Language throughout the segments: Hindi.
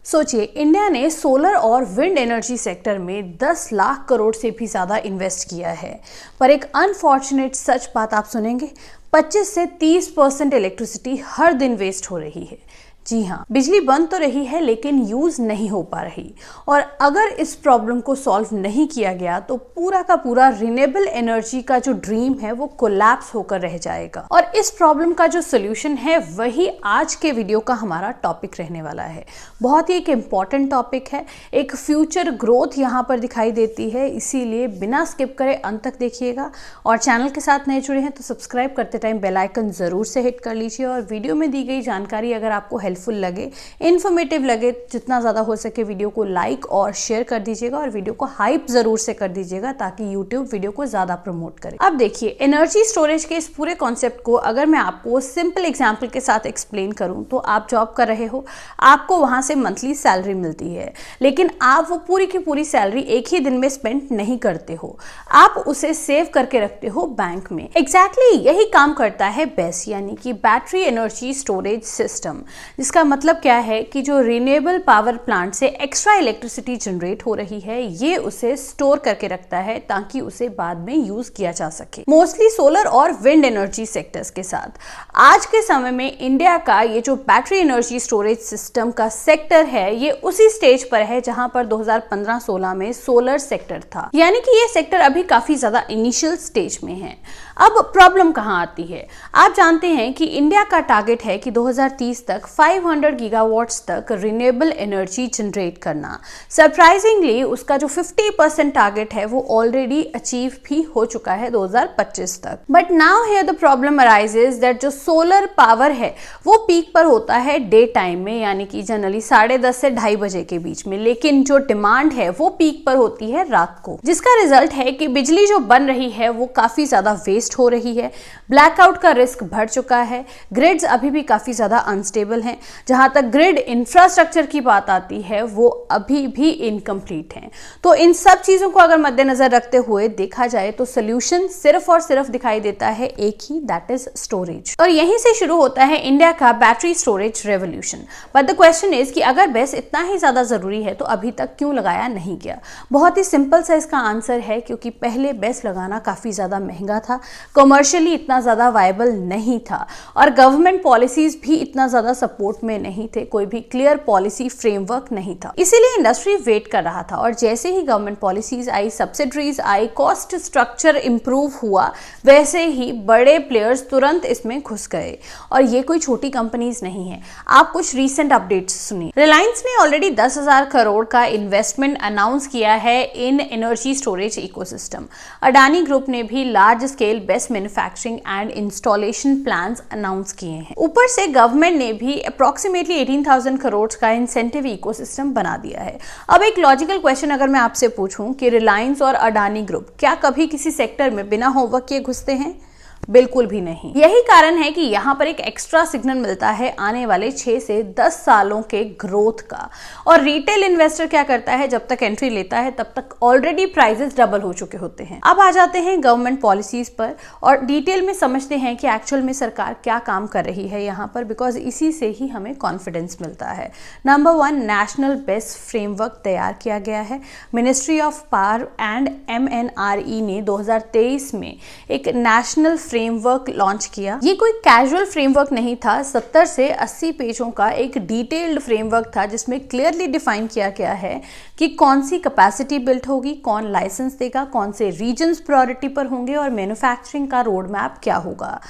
सोचिए, इंडिया ने सोलर और विंड एनर्जी सेक्टर में 10 लाख करोड़ से भी ज़्यादा इन्वेस्ट किया है। पर एक अनफॉर्चुनेट सच बात आप सुनेंगे, 25 से 30% इलेक्ट्रिसिटी हर दिन वेस्ट हो रही है। जी हाँ, बिजली बन तो रही है लेकिन यूज नहीं हो पा रही। और अगर इस प्रॉब्लम को सॉल्व नहीं किया गया तो पूरा का पूरा रिन्यूएबल एनर्जी का जो ड्रीम है वो कोलैप्स होकर रह जाएगा। और इस प्रॉब्लम का जो सोल्यूशन है वही आज के वीडियो का हमारा टॉपिक रहने वाला है। बहुत ही एक इम्पॉर्टेंट टॉपिक है, एक फ्यूचर ग्रोथ यहाँ पर दिखाई देती है, इसीलिए बिना स्किप करे अंत तक देखिएगा। और चैनल के साथ नए जुड़े हैं तो सब्सक्राइब करते टाइम बेल आइकन जरूर से हिट कर लीजिए। और वीडियो में दी गई जानकारी अगर आपको हेल्पफुल लगे, इन्फॉर्मेटिव लगे, जितना ज़्यादा हो सके वीडियो को लाइक और शेयर कर दीजिएगा और वीडियो को हाइप ज़रूर से कर दीजिएगा ताकि यूट्यूब वीडियो को ज़्यादा प्रमोट करे। अब देखिए, एनर्जी स्टोरेज के इस पूरे कॉन्सेप्ट को अगर मैं आपको सिंपल एग्जाम्पल के साथ एक्सप्लेन करूं तो आप जॉब कर रहे हो, आपको वहां से मंथली सैलरी मिलती है, लेकिन आप वो पूरी की पूरी सैलरी एक ही दिन में स्पेंड नहीं करते हो, आप उसे सेव करके रखते हो बैंक में। एग्जैक्टली यही काम करता है बेस, यानी कि बैटरी एनर्जी स्टोरेज सिस्टम, जिसका मतलब क्या है कि जो रिन्यूएबल पावर प्लांट से एक्स्ट्रा इलेक्ट्रिसिटी जनरेट हो रही है ये उसे स्टोर करके रखता है ताकि उसे बाद में यूज किया जा सके। मोस्टली सोलर और विंड एनर्जी सेक्टर्स के साथ आज के समय में इंडिया का ये जो बैटरी एनर्जी स्टोरेज सिस्टम का सेक्टर है ये उसी स्टेज पर है जहां पर 2015-16 में सोलर सेक्टर था, यानी कि ये सेक्टर अभी काफी ज्यादा इनिशियल स्टेज में है। अब प्रॉब्लम कहां आती है? आप जानते हैं कि इंडिया का टारगेट है कि 2030 तक 500 गीगावाट्स तक रिन्यूएबल एनर्जी जनरेट करना। सरप्राइजिंगली उसका जो 50% टारगेट है वो ऑलरेडी अचीव भी हो चुका है 2025 तक। But now here the problem arises that जो सोलर पावर है वो पीक पर होता है डे टाइम में, यानी कि जनरली 10:30 से 2:30 बजे के बीच में, लेकिन जो डिमांड है वो पीक पर होती है रात को, जिसका रिजल्ट है कि बिजली जो बन रही है वो काफी ज्यादा वेस्ट हो रही है। ब्लैकआउट का रिस्क बढ़ चुका है, ग्रिड्स अभी भी काफी ज्यादा अनस्टेबल हैं। जहां तक ग्रिड इंफ्रास्ट्रक्चर की बात आती है वो अभी भी इनकम्प्लीट है। तो इन सब चीजों को अगर मद्देनजर रखते हुए देखा जाए तो सोल्यूशन सिर्फ और सिर्फ दिखाई देता है एक ही, दैट इज स्टोरेज। और यहीं से शुरू होता है इंडिया का battery storage revolution. But the question is कि अगर बेस इतना ही ज्यादा जरूरी है तो अभी तक क्यों लगाया नहीं गया? बहुत ही सिंपल सा इसका आंसर है, क्योंकि पहले बेस लगाना काफी ज्यादा महंगा था, कमर्शियली इतना ज्यादा वायबल नहीं था और गवर्नमेंट पॉलिसीज भी इतना ज्यादा सपोर्ट में नहीं थे, कोई भी क्लियर पॉलिसी फ्रेमवर्क नहीं था। इसीलिए इंडस्ट्री वेट कर रहा था और जैसे ही गवर्नमेंट पॉलिसीज आई, सब्सिडीज आई, कॉस्ट स्ट्रक्चर इंप्रूव हुआ, वैसे ही बड़े प्लेयर्स तुरंत इसमें घुस गए। और ये कोई छोटी कंपनीज नहीं है। आप कुछ रीसेंट अपडेट्स सुनिए। रिलायंस ने ऑलरेडी 10,000 करोड़ का इन्वेस्टमेंट अनाउंस किया है इन energy storage ecosystem. Adani group ने भी large scale best manufacturing and installation plans announce किए हैं। ऊपर से गवर्नमेंट ने भी अप्रॉक्सीमेटली 18,000 करोड़ का इंसेंटिव इकोसिस्टम बना दिया है। अब एक लॉजिकल क्वेश्चन अगर मैं आपसे पूछूं कि रिलायंस और अडानी ग्रुप क्या कभी किसी सेक्टर में बिना होमवर्क किए घुसते हैं? बिल्कुल भी नहीं। यही कारण है कि यहाँ पर एक एक्स्ट्रा सिग्नल मिलता है आने वाले 6 से 10 सालों के ग्रोथ का। और रिटेल इन्वेस्टर क्या करता है, जब तक एंट्री लेता है तब तक ऑलरेडी प्राइसेस डबल हो चुके होते हैं। अब आ जाते हैं गवर्नमेंट पॉलिसीज पर और डिटेल में समझते हैं कि एक्चुअल में सरकार क्या काम कर रही है यहाँ पर, बिकॉज इसी से ही हमें कॉन्फिडेंस मिलता है। नंबर 1, नेशनल बेस्ट फ्रेमवर्क तैयार किया गया है। Ministry of power and MNRE ने 2023 में एक नेशनल फ्रेमवर्क लॉन्च किया। ये कोई कैजुअल फ्रेमवर्क नहीं था, 70 से 80 पेजों का एक डिटेल्ड फ्रेमवर्क था जिसमें क्लियरली डिफाइन किया गया है कि कौन सी कैपेसिटी बिल्ट होगी, कौन लाइसेंस देगा, कौन से रीजन्स प्रायोरिटी पर होंगे और मैन्युफैक्चरिंग का रोड मैप क्या होगा।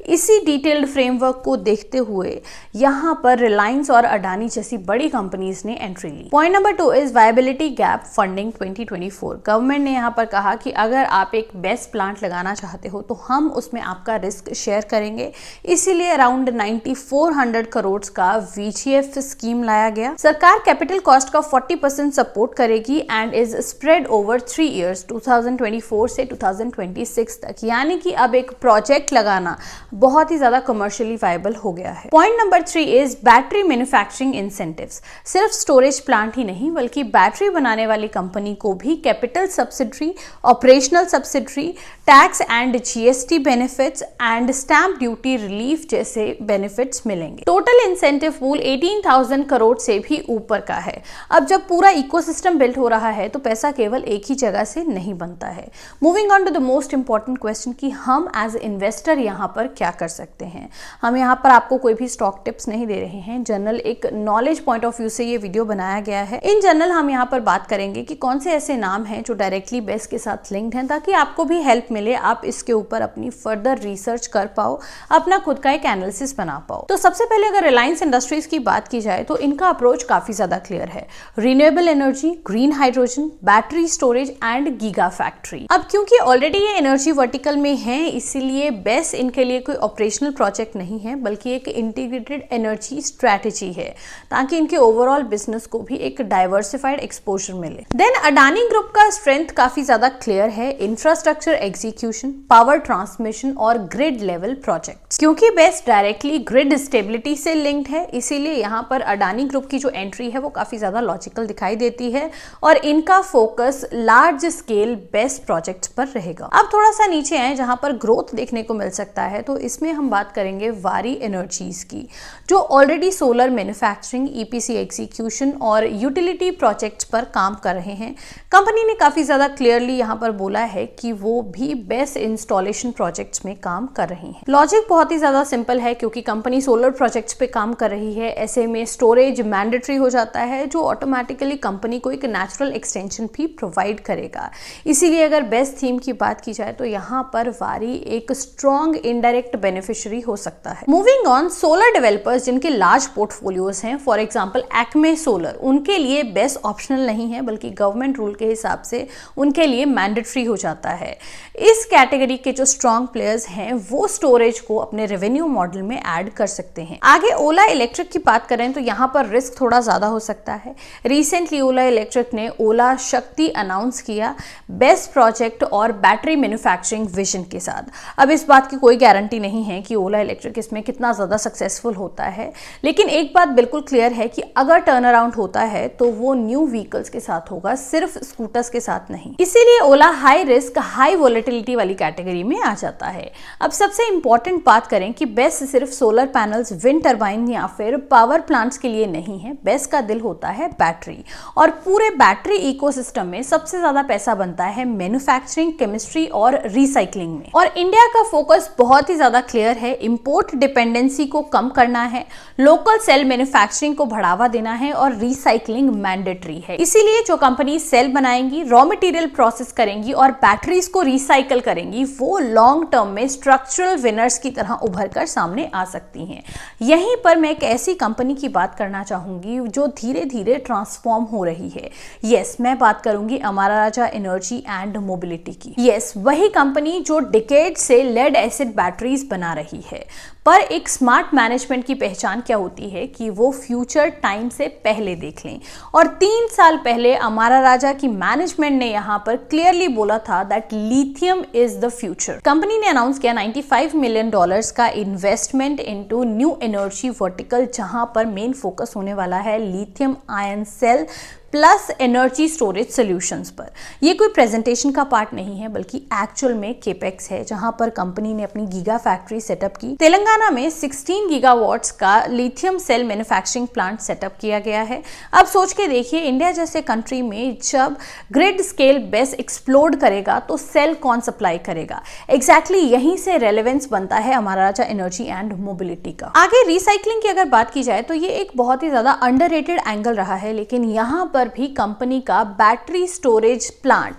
इसी डिटेल्ड फ्रेमवर्क को देखते हुए यहाँ पर रिलायंस और अडानी जैसी बड़ी कंपनीज ने एंट्री ली। Point number 2 is viability gap funding 2024। Government ने यहाँ पर कहा कि अगर आप एक बेस्ट प्लांट लगाना चाहते हो तो हम उसमें आपका रिस्क शेयर करेंगे, इसीलिए अराउंड 9400 करोड़ का VGF स्कीम लाया गया। सरकार कैपिटल कॉस्ट का 40% सपोर्ट करेगी and is spread over 3 years 2024 से 2026 तक, यानी कि अब एक प्रोजेक्ट लगाना बहुत ही ज्यादा कमर्शियली वायबल हो गया है। Point number 3 is battery manufacturing incentives. सिर्फ स्टोरेज प्लांट ही नहीं बल्कि बैटरी बनाने वाली कंपनी को भी capital subsidy, operational subsidy, tax and GST benefit benefits and stamp duty relief जैसे बेनिफिट्स मिलेंगे। टोटल इंसेंटिव पूल 18,000 करोड़ से भी ऊपर का है। अब जब पूरा इकोसिस्टम बिल्ड हो रहा है तो पैसा केवल एक ही जगह से नहीं बनता है। Moving on to the most important question कि हम एज इन्वेस्टर यहाँ पर क्या कर सकते हैं। हम यहाँ पर आपको कोई भी स्टॉक टिप्स नहीं दे रहे हैं, जनरल एक नॉलेज पॉइंट ऑफ व्यू से ये वीडियो बनाया गया है। इन जनरल हम यहाँ पर बात करेंगे कि कौन से ऐसे नाम हैं जो डायरेक्टली बेस के साथ लिंक्ड हैं, ताकि आपको भी हेल्प मिले, आप इसके ऊपर अपनी फर्दर रिसर्च कर पाओ, अपना खुद का एक एनालिसिस बना पाओ। तो सबसे पहले अगर रिलायंस इंडस्ट्रीज की बात की जाए तो इनका अप्रोच काफी ज्यादा क्लियर है। Renewable energy, green hydrogen, battery storage and giga factory. अब क्योंकि ऑलरेडी ये एनर्जी वर्टिकल में है, इसीलिए बेस इनके लिए कोई ऑपरेशनल प्रोजेक्ट नहीं है, बल्कि एक इंटीग्रेटेड एनर्जी स्ट्रैटेजी है, ताकि इनके ओवरऑल बिजनेस को भी एक डाइवर्सिफाइड एक्सपोजर मिले। देन अडानी ग्रुप का स्ट्रेंथ काफी ज्यादा क्लियर है, इंफ्रास्ट्रक्चर एग्जीक्यूशन, पावर ट्रांसमिशन और ग्रिड लेवल प्रोजेक्ट्स। क्योंकि बेस डायरेक्टली ग्रिड स्टेबिलिटी से लिंक्ड है, इसीलिए यहाँ पर अडानी ग्रुप की जो एंट्री है वो काफी ज्यादा लॉजिकल दिखाई देती है और इनका focus large scale base projects पर रहेगा। अब थोड़ा सा नीचे आए जहां पर ग्रोथ देखने को मिल सकता है, तो इसमें हम बात करेंगे वारी एनर्जीज की, जो already solar manufacturing, EPC execution और यूटिलिटी प्रोजेक्ट्स पर काम कर रहे हैं। कंपनी ने काफी ज्यादा क्लियरली यहाँ पर बोला है कि वो भी बेस इंस्टॉलेशन प्रोजेक्ट्स में काम कर रही हैं। लॉजिक बहुत ही ज्यादा सिंपल है, क्योंकि कंपनी सोलर प्रोजेक्ट्स पे काम कर रही है, ऐसे में स्टोरेज मैंडेटरी हो जाता है, जो ऑटोमेटिकली कंपनी को एक नेचुरल एक्सटेंशन भी प्रोवाइड करेगा। इसीलिए अगर बेस्ट थीम की बात की जाए तो यहाँ पर वारी एक स्ट्रॉन्ग इनडायरेक्ट बेनिफिशियरी हो सकता है। मूविंग ऑन, सोलर डेवलपर्स जिनके लार्ज पोर्टफोलियोज हैं, फॉर एग्जांपल एक्मे सोलर, उनके लिए बेस्ट ऑप्शनल नहीं है, बल्कि गवर्नमेंट रूल के हिसाब से उनके लिए मैंडेटरी हो जाता है। इस कैटेगरी के जो स्ट्रॉन्ग प्लेयर्स हैं वो स्टोरेज को अपने रेवेन्यू मॉडल में ऐड कर सकते हैं। आगे ओला इलेक्ट्रिक की बात करें तो यहाँ पर रिस्क थोड़ा ज्यादा हो सकता है। रिसेंटली ओला इलेक्ट्रिक ने ओला शक्ति अनाउंस किया, बेस्ट प्रोजेक्ट और बैटरी मैन्युफैक्चरिंग विजन के साथ। अब इस बात की कोई गारंटी नहीं है कि ओला इलेक्ट्रिक इसमें कितना ज्यादा सक्सेसफुल होता है, लेकिन एक बात बिल्कुल क्लियर है कि अगर टर्न अराउंड होता है तो वो न्यू व्हीकल्स के साथ होगा, सिर्फ स्कूटर्स के साथ नहीं। इसीलिए ओला हाई रिस्क हाई वोलेटिलिटी वाली कैटेगरी में आ जाता है। अब सबसे इंपॉर्टेंट बात करें कि बेस सिर्फ सोलर पैनल्स, विंड टरबाइन या फिर पावर प्लांट्स के लिए नहीं है। बेस का दिल होता है बैटरी, और पूरे बैटरी इकोसिस्टम में सबसे ज्यादा पैसा बनता है मैन्युफैक्चरिंग, केमिस्ट्री और रिसाइकलिंग में। और इंडिया का फोकस बहुत ही ज्यादा क्लियर है, इंपोर्ट डिपेंडेंसी को कम करना है, लोकल सेल मैन्युफैक्चरिंग को बढ़ावा देना है और रिसाइकलिंग मैंडेटरी है। इसीलिए जो कंपनी सेल बनाएंगी, रॉ मटेरियल प्रोसेस करेंगी और बैटरीज को रिसाइकल करेंगी, वो लॉन्ग टर्म में स्ट्रक्चरल विनर्स की तरह उभर कर सामने आ सकती हैं। यहीं पर मैं एक ऐसी कंपनी की बात करना चाहूंगी जो धीरे धीरे ट्रांसफॉर्म हो रही है। यस, मैं बात करूंगी Amara Raja energy and mobility की। यस, वही कंपनी जो डिकेड से लेड एसिड बैटरीज बना रही है। पर एक स्मार्ट मैनेजमेंट की पहचान क्या होती है कि वो फ्यूचर टाइम से पहले देख लें। और 3 साल पहले अमारा राजा की मैनेजमेंट ने यहाँ पर क्लियरली बोला था that lithium is the future. Company ने अनाउंस किया $95 मिलियन का investment into new energy vertical, जहां पर मेन फोकस होने वाला है lithium ion cell plus energy storage solutions पर। ये कोई प्रेजेंटेशन का पार्ट नहीं है, बल्कि एक्चुअल में केपेक्स है, जहां पर कंपनी ने अपनी गीगा फैक्ट्री सेटअप की। तेलंगाना में 16 गीगावाट्स का lithium cell manufacturing plant setup किया गया है। अब सोच के देखिए, इंडिया जैसे कंट्री में जब ग्रिड स्केल बेस एक्सप्लोड करेगा तो सेल कौन सप्लाई करेगा। एग्जैक्टली यहीं से रेलेवेंस बनता है Amara Raja energy and mobility का। आगे रिसाइकलिंग की अगर बात की जाए तो ये एक बहुत ही ज्यादा अंडररेटेड एंगल रहा है, लेकिन यहाँ पर भी कंपनी का बैटरी स्टोरेज प्लांट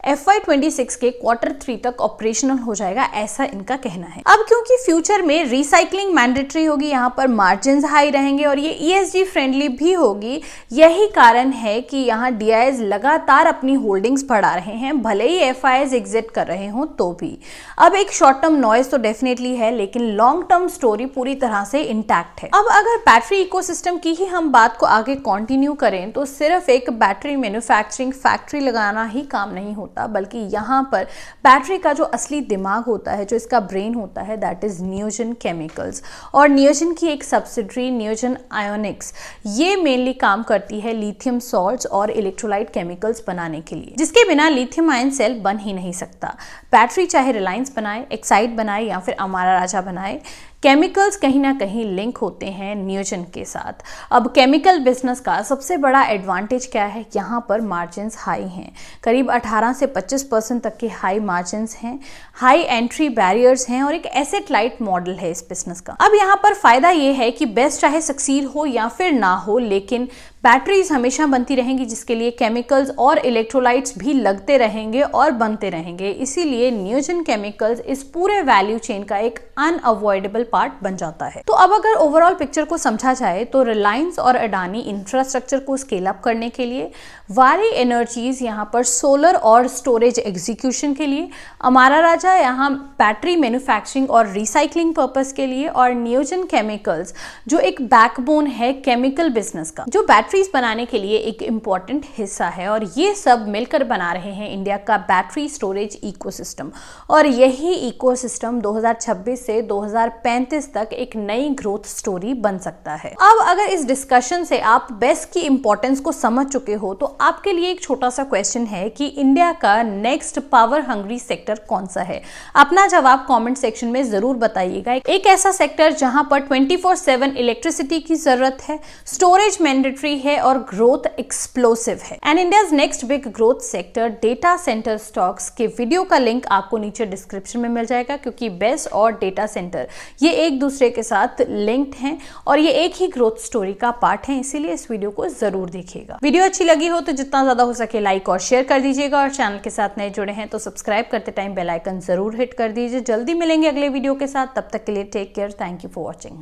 FY26 के Q3 तक ऑपरेशनल हो जाएगा, ऐसा इनका कहना है। अब क्योंकि फ्यूचर में रिसाइकलिंग मैंडेटरी होगी, यहाँ पर मार्जिन्स हाई रहेंगे और ये ESG फ्रेंडली भी होगी, यही कारण है कि यहाँ DIs लगातार अपनी होल्डिंग्स बढ़ा रहे हैं, भले ही FIs एग्जिट कर रहे हो तो भी। अब एक शॉर्ट टर्म नॉइज तो डेफिनेटली है, लेकिन लॉन्ग टर्म स्टोरी पूरी तरह से इंटैक्ट है। अब अगर बैटरी इकोसिस्टम की ही हम बात को आगे कंटिन्यू करें तो सिर्फ एक बैटरी मैन्युफैक्चरिंग फैक्ट्री लगाना ही काम नहीं होता। होता, बल्कि यहाँ पर बैटरी का जो असली दिमाग होता है, जो इसका ब्रेन होता है, दैट इज नियोजन केमिकल्स। और नियोजन की एक सब्सिडरी नियोजन आयोनिक्स, ये मेनली काम करती है लिथियम सॉल्ट्स और इलेक्ट्रोलाइट केमिकल्स बनाने के लिए, जिसके बिना लिथियम आयन सेल बन ही नहीं सकता। बैटरी चाहे रिलायंस बनाए, एक्साइड बनाए या फिर अमारा राजा बनाए, केमिकल्स कहीं ना कहीं लिंक होते हैं नियोजन के साथ। अब केमिकल बिजनेस का सबसे बड़ा एडवांटेज क्या है? यहाँ पर मार्जिन्स हाई हैं, करीब 18 से 25% तक के हाई मार्जिन्स हैं, हाई एंट्री बैरियर्स हैं और एक एसेट लाइट मॉडल है इस बिजनेस का। अब यहाँ पर फायदा ये है कि बेस्ट चाहे सक्सीड हो या फिर ना हो, लेकिन बैटरीज हमेशा बनती रहेंगी, जिसके लिए केमिकल्स और इलेक्ट्रोलाइट्स भी लगते रहेंगे और बनते रहेंगे। इसीलिए नियोजन केमिकल्स इस पूरे वैल्यू चेन का एक अनअवॉइडेबल पार्ट बन जाता है। तो अब अगर ओवरऑल पिक्चर को समझा जाए तो रिलायंस और अडानी इंफ्रास्ट्रक्चर को स्केल अप करने के लिए, वारी एनर्जीज यहाँ पर सोलर और स्टोरेज एग्जीक्यूशन के लिए, अमारा राजा यहाँ बैटरी मैन्युफैक्चरिंग और रिसाइकलिंग पर्पस के लिए, और नियोजन केमिकल्स जो एक बैकबोन है केमिकल बिजनेस का, जो बैटरीज बनाने के लिए एक इम्पॉर्टेंट हिस्सा है। और ये सब मिलकर बना रहे हैं इंडिया का बैटरी स्टोरेज इकोसिस्टम। और यही इकोसिस्टम 2026 से 2035 तक एक नई ग्रोथ स्टोरी बन सकता है। अब अगर इस डिस्कशन से आप बेस्ट की इंपॉर्टेंस को समझ चुके हो तो आपके लिए एक छोटा सा क्वेश्चन है कि इंडिया का नेक्स्ट पावर हंग्री सेक्टर कौन सा है? अपना जवाब कमेंट सेक्शन में जरूर बताइएगा। एक ऐसा सेक्टर जहां पर 24/7 इलेक्ट्रिसिटी की जरूरत है, स्टोरेज मैंडेटरी है और ग्रोथ एक्सप्लोसिव है। And India's next big growth sector data centre stocks के वीडियो का लिंक आपको नीचे डिस्क्रिप्शन में मिल जाएगा, क्योंकि बेस्ट और डेटा सेंटर ये एक दूसरे के साथ लिंक्ड हैं और ये एक ही ग्रोथ स्टोरी का पार्ट है, इसीलिए इस वीडियो को जरूर देखिएगा। वीडियो अच्छी लगी हो तो जितना ज्यादा हो सके लाइक और शेयर कर दीजिएगा, और चैनल के साथ नए जुड़े हैं तो सब्सक्राइब करते टाइम बेल आइकन जरूर हिट कर दीजिए। जल्दी मिलेंगे अगले वीडियो के साथ, तब तक के लिए take care, thank you for watching.